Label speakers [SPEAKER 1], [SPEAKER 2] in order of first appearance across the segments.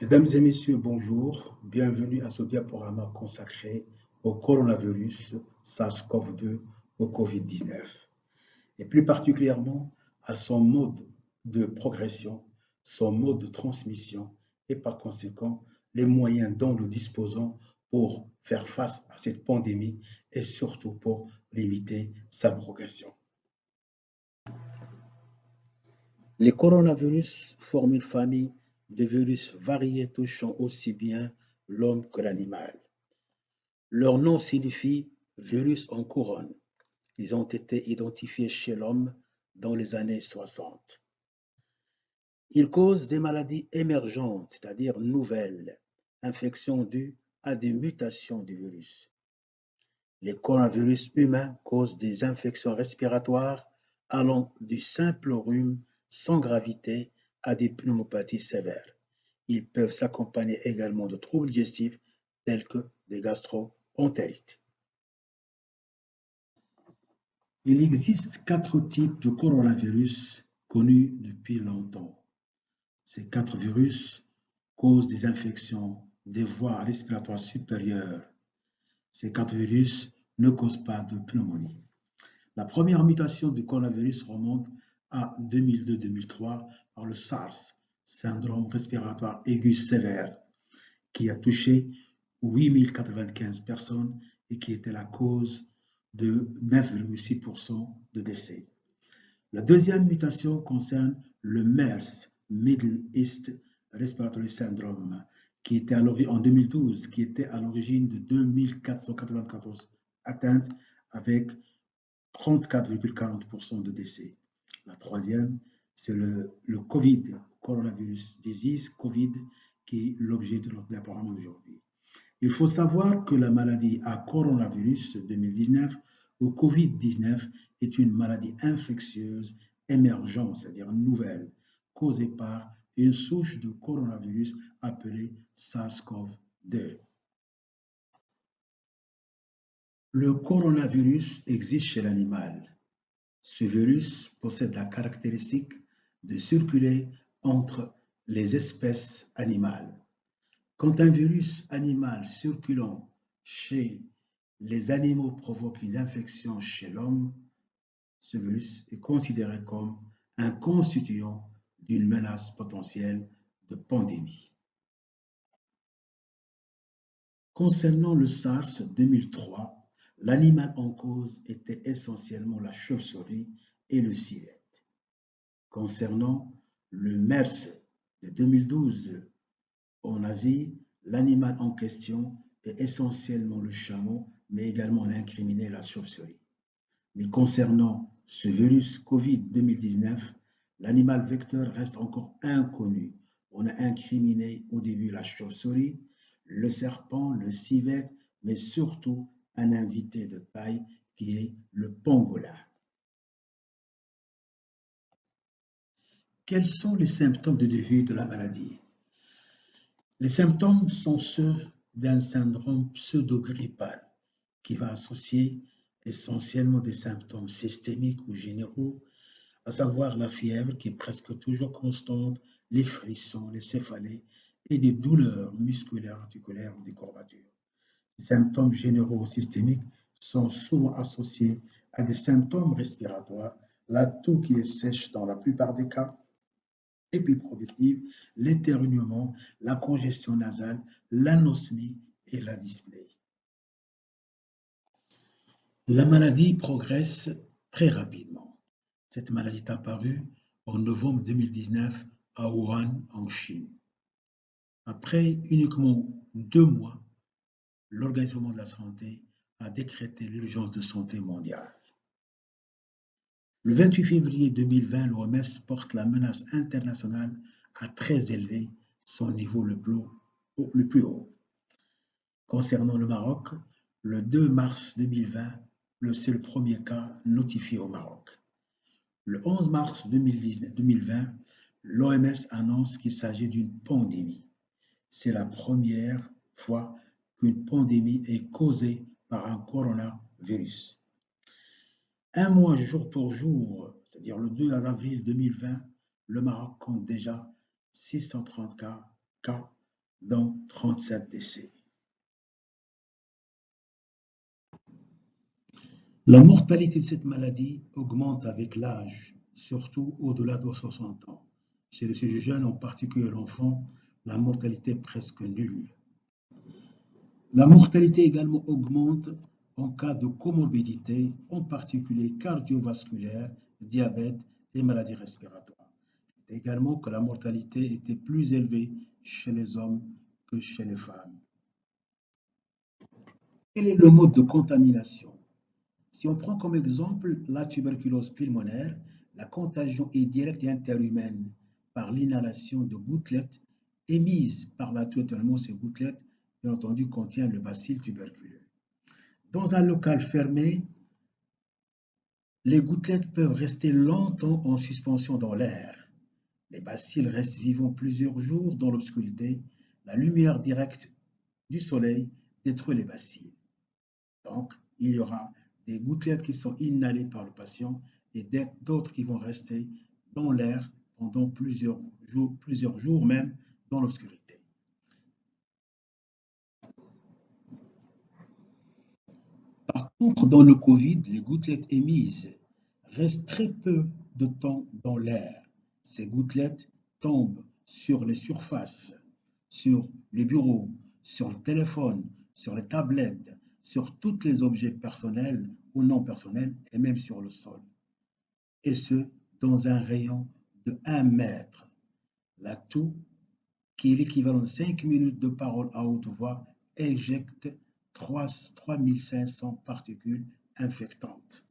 [SPEAKER 1] Mesdames et messieurs, bonjour. Bienvenue à ce diaporama consacré au coronavirus SARS-CoV-2 au Covid-19 et plus particulièrement à son mode de progression, son mode de transmission et par conséquent les moyens dont nous disposons pour faire face à cette pandémie et surtout pour limiter sa progression. Les coronavirus forment une famille de virus variés touchant aussi bien l'homme que l'animal. Leur nom signifie virus en couronne. Ils ont été identifiés chez l'homme dans les années 60. Ils causent des maladies émergentes, c'est-à-dire nouvelles, infections dues à des mutations du virus. Les coronavirus humains causent des infections respiratoires allant du simple rhume sans gravité à des pneumopathies sévères. Ils peuvent s'accompagner également de troubles digestifs tels que des gastro-entérites. Il existe 4 types de coronavirus connus depuis longtemps. Ces 4 virus causent des infections des voies respiratoires supérieures. Ces 4 virus ne causent pas de pneumonie. La première mutation du coronavirus remonte à 2002-2003 par le SARS, syndrome respiratoire aigu sévère, qui a touché 8095 personnes et qui était la cause de 9,6% de décès. La deuxième mutation concerne le MERS, Middle East Respiratory Syndrome, qui était en 2012, qui était à l'origine de 2494 atteintes avec 34,40% de décès. La troisième, c'est le COVID, Coronavirus Disease, COVID, qui est l'objet de notre diaporama d'aujourd'hui. Il faut savoir que la maladie à coronavirus 2019 ou COVID-19 est une maladie infectieuse émergente, c'est-à-dire nouvelle, causée par une souche de coronavirus appelée SARS-CoV-2. Le coronavirus existe chez l'animal. Ce virus possède la caractéristique de circuler entre les espèces animales. Quand un virus animal circulant chez les animaux provoque une infection chez l'homme, ce virus est considéré comme un constituant d'une menace potentielle de pandémie. Concernant le SARS 2003, l'animal en cause était essentiellement la chauve-souris et le civette. Concernant le MERS de 2012 en Asie, l'animal en question est essentiellement le chameau, mais également l'incriminé la chauve-souris. Mais concernant ce virus Covid 2019, l'animal vecteur reste encore inconnu. On a incriminé au début la chauve-souris, le serpent, le civette, mais surtout un invité de taille qui est le pangolin. Quels sont les symptômes de début de la maladie? Les symptômes sont ceux d'un syndrome pseudo-grippal qui va associer essentiellement des symptômes systémiques ou généraux, à savoir la fièvre qui est presque toujours constante, les frissons, les céphalées et des douleurs musculaires, articulaires ou des courbatures. Les symptômes généraux systémiques sont souvent associés à des symptômes respiratoires, la toux qui est sèche dans la plupart des cas, épiproductive, l'éternuement, la congestion nasale, l'anosmie et la dyspnée. La maladie progresse très rapidement. Cette maladie est apparue en novembre 2019 à Wuhan, en Chine. Après uniquement 2 mois, l'Organisation mondiale de la santé a décrété l'urgence de santé mondiale. Le 28 février 2020, l'OMS porte la menace internationale à très élevé, son niveau le plus haut. Concernant le Maroc, le 2 mars 2020, c'est le premier cas notifié au Maroc. Le 11 mars 2020, l'OMS annonce qu'il s'agit d'une pandémie. C'est la première fois qu'une pandémie est causée par un coronavirus. Un mois jour pour jour, c'est-à-dire le 2 avril 2020, le Maroc compte déjà 630 cas dont 37 décès. La mortalité de cette maladie augmente avec l'âge, surtout au-delà de 60 ans. Chez les sujets jeunes, en particulier l'enfant, la mortalité est presque nulle. La mortalité également augmente en cas de comorbidité, en particulier cardiovasculaire, diabète et maladies respiratoires. C'est également que la mortalité était plus élevée chez les hommes que chez les femmes. Quel est le mode de contamination? Si on prend comme exemple la tuberculose pulmonaire, la contagion est directe et interhumaine par l'inhalation de gouttelettes émises par la toux. Ces gouttelettes, bien entendu, contiennent le bacille tuberculeux. Dans un local fermé, les gouttelettes peuvent rester longtemps en suspension dans l'air. Les bacilles restent vivants plusieurs jours dans l'obscurité. La lumière directe du soleil détruit les bacilles. Donc, il y aura des gouttelettes qui sont inhalées par le patient et d'autres qui vont rester dans l'air pendant plusieurs jours même dans l'obscurité. Par contre, dans le Covid, les gouttelettes émises restent très peu de temps dans l'air. Ces gouttelettes tombent sur les surfaces, sur les bureaux, sur le téléphone, sur les tablettes, sur tous les objets personnels ou non personnels et même sur le sol. Et ce, dans un rayon de 1 mètre. La toux, qui est l'équivalent de 5 minutes de parole à haute voix, éjecte 3500 particules infectantes.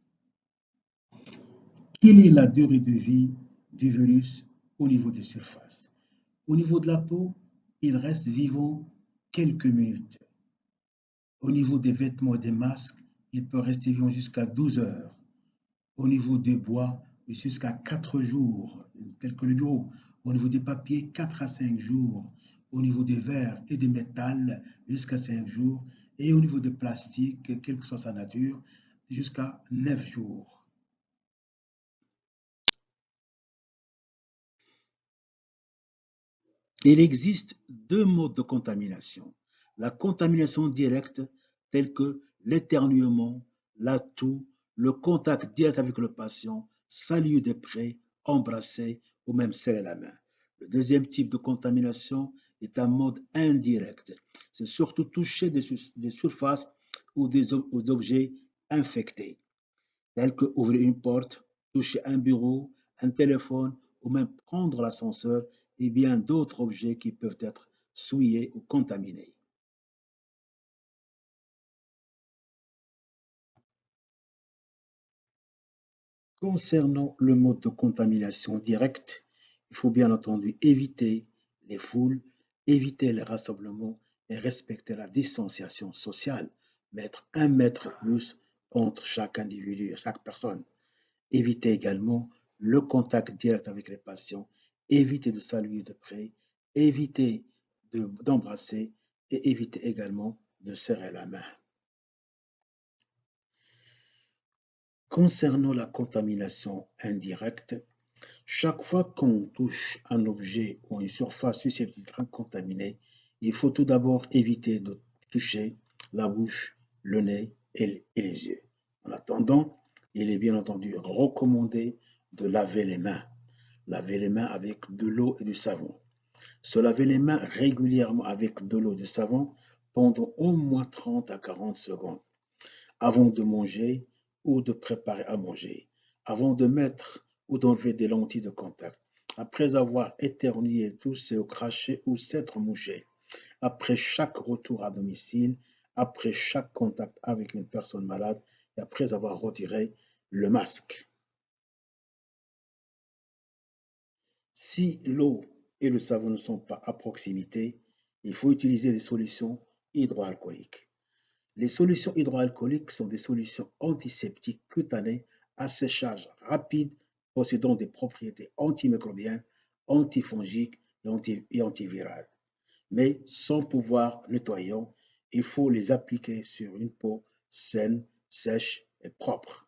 [SPEAKER 1] Quelle est la durée de vie du virus au niveau des surfaces? Au niveau de la peau, il reste vivant quelques minutes. Au niveau des vêtements et des masques, il peut rester vivant jusqu'à 12 heures. Au niveau des bois, jusqu'à 4 jours, tel que le bureau. Au niveau des papiers, 4 à 5 jours. Au niveau des verres et des métals, jusqu'à 5 jours. Et au niveau des plastiques, quelle que soit sa nature, jusqu'à 9 jours. Il existe deux modes de contamination. La contamination directe, telle que l'éternuement, la toux, le contact direct avec le patient, saluer de près, embrasser ou même serrer la main. Le deuxième type de contamination est un mode indirect. C'est surtout toucher des surfaces ou des objets infectés, tels que ouvrir une porte, toucher un bureau, un téléphone ou même prendre l'ascenseur et bien d'autres objets qui peuvent être souillés ou contaminés. Concernant le mode de contamination directe, il faut bien entendu éviter les foules, éviter les rassemblements et respecter la distanciation sociale, mettre 1 mètre plus entre chaque individu et chaque personne. Éviter également le contact direct avec les patients, éviter de saluer de près, éviter d'embrasser et éviter également de serrer la main. Concernant la contamination indirecte, chaque fois qu'on touche un objet ou une surface susceptible d'être contaminée, il faut tout d'abord éviter de toucher la bouche, le nez et les yeux. En attendant, il est bien entendu recommandé de laver les mains. Laver les mains avec de l'eau et du savon. Se laver les mains régulièrement avec de l'eau et du savon pendant au moins 30 à 40 secondes avant de manger ou de préparer à manger, avant de mettre ou d'enlever des lentilles de contact, après avoir éternué, toussé ou craché ou s'être mouché, après chaque retour à domicile, après chaque contact avec une personne malade et après avoir retiré le masque. Si l'eau et le savon ne sont pas à proximité, il faut utiliser des solutions hydroalcooliques. Les solutions hydroalcooliques sont des solutions antiseptiques cutanées à séchage rapide possédant des propriétés antimicrobiennes, antifongiques et antivirales. Mais sans pouvoir nettoyant, il faut les appliquer sur une peau saine, sèche et propre.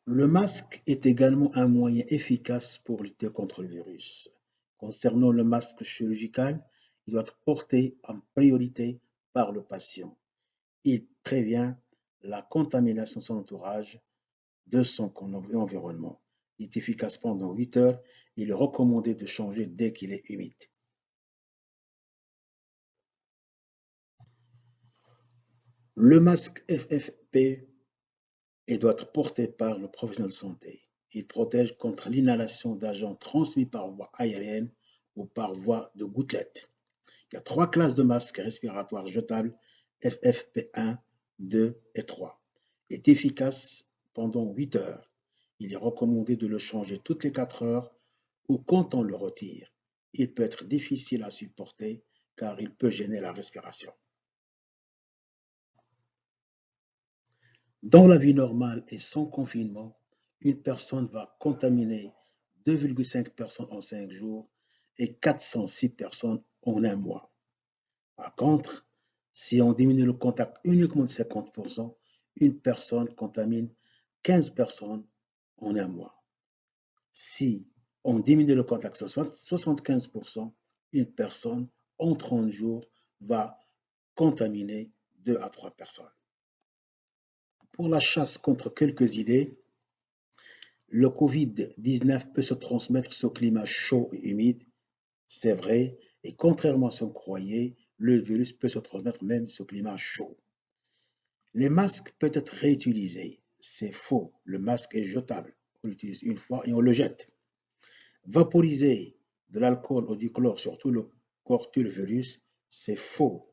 [SPEAKER 1] Le masque est également un moyen efficace pour lutter contre le virus. Concernant le masque chirurgical, il doit être porté en priorité par le patient. Il prévient la contamination de son entourage, de son environnement. Il est efficace pendant 8 heures. Il est recommandé de changer dès qu'il est humide. Le masque FFP doit être porté par le professionnel de santé. Il protège contre l'inhalation d'agents transmis par voie aérienne ou par voie de gouttelettes. Il y a 3 classes de masques respiratoires jetables, FFP1, 2 et 3. Il est efficace pendant 8 heures. Il est recommandé de le changer toutes les 4 heures ou quand on le retire. Il peut être difficile à supporter car il peut gêner la respiration. Dans la vie normale et sans confinement, une personne va contaminer 2,5 personnes en 5 jours et 406 personnes en un mois. Par contre, si on diminue le contact uniquement de 50%, une personne contamine 15 personnes en un mois. Si on diminue le contact de 75%, une personne en 30 jours va contaminer 2 à 3 personnes. Pour la chasse contre quelques idées, le Covid-19 peut se transmettre sous climat chaud et humide, c'est vrai, et contrairement à ce qu'on croyait, le virus peut se transmettre même sous climat chaud. Les masques peuvent être réutilisés, c'est faux, le masque est jetable, on l'utilise une fois et on le jette. Vaporiser de l'alcool ou du chlore sur tout le corps tue le virus, c'est faux.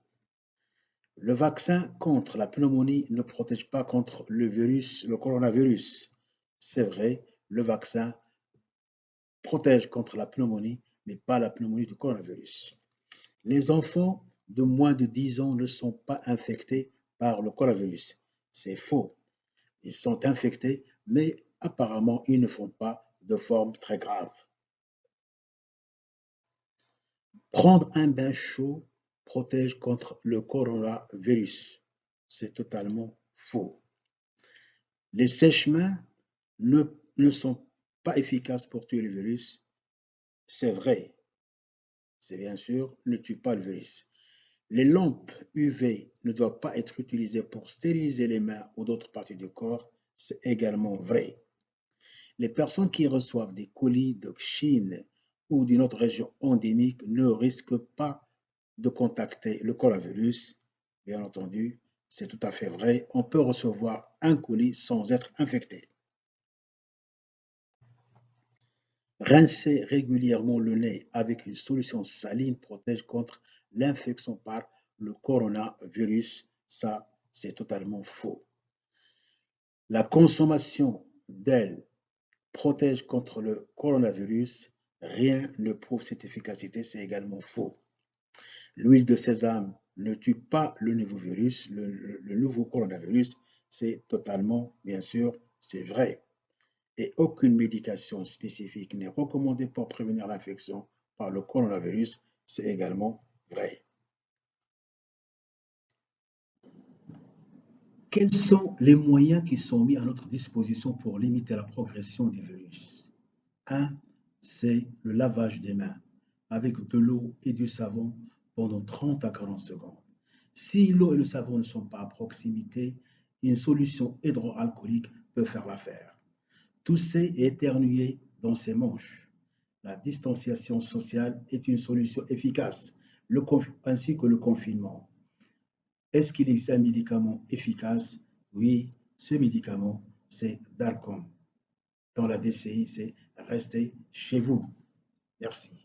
[SPEAKER 1] Le vaccin contre la pneumonie ne protège pas contre le coronavirus. C'est vrai, le vaccin protège contre la pneumonie, mais pas la pneumonie du coronavirus. Les enfants de moins de 10 ans ne sont pas infectés par le coronavirus. C'est faux. Ils sont infectés, mais apparemment, ils ne font pas de forme très grave. Prendre un bain chaud protège contre le coronavirus. C'est totalement faux. Les sèche-mains ne sont pas efficaces pour tuer le virus. C'est vrai. C'est bien sûr, ne tue pas le virus. Les lampes UV ne doivent pas être utilisées pour stériliser les mains ou d'autres parties du corps. C'est également vrai. Les personnes qui reçoivent des colis de Chine ou d'une autre région endémique ne risquent pas de contacter le coronavirus. Bien entendu, c'est tout à fait vrai. On peut recevoir un colis sans être infecté. Rincer régulièrement le nez avec une solution saline protège contre l'infection par le coronavirus. Ça, c'est totalement faux. La consommation d'ailes protège contre le coronavirus. Rien ne prouve cette efficacité, c'est également faux. L'huile de sésame ne tue pas le nouveau virus, le nouveau coronavirus. C'est totalement, bien sûr, c'est vrai. Et aucune médication spécifique n'est recommandée pour prévenir l'infection par le coronavirus. C'est également vrai. Quels sont les moyens qui sont mis à notre disposition pour limiter la progression des virus? 1. C'est le lavage des mains avec de l'eau et du savon pendant 30 à 40 secondes. Si l'eau et le savon ne sont pas à proximité, une solution hydroalcoolique peut faire l'affaire. Tousser et éternuer dans ses manches. La distanciation sociale est une solution efficace, ainsi que le confinement. Est-ce qu'il existe un médicament efficace? Oui, ce médicament, c'est Darcom. Dans la DCI, c'est rester chez vous. Merci.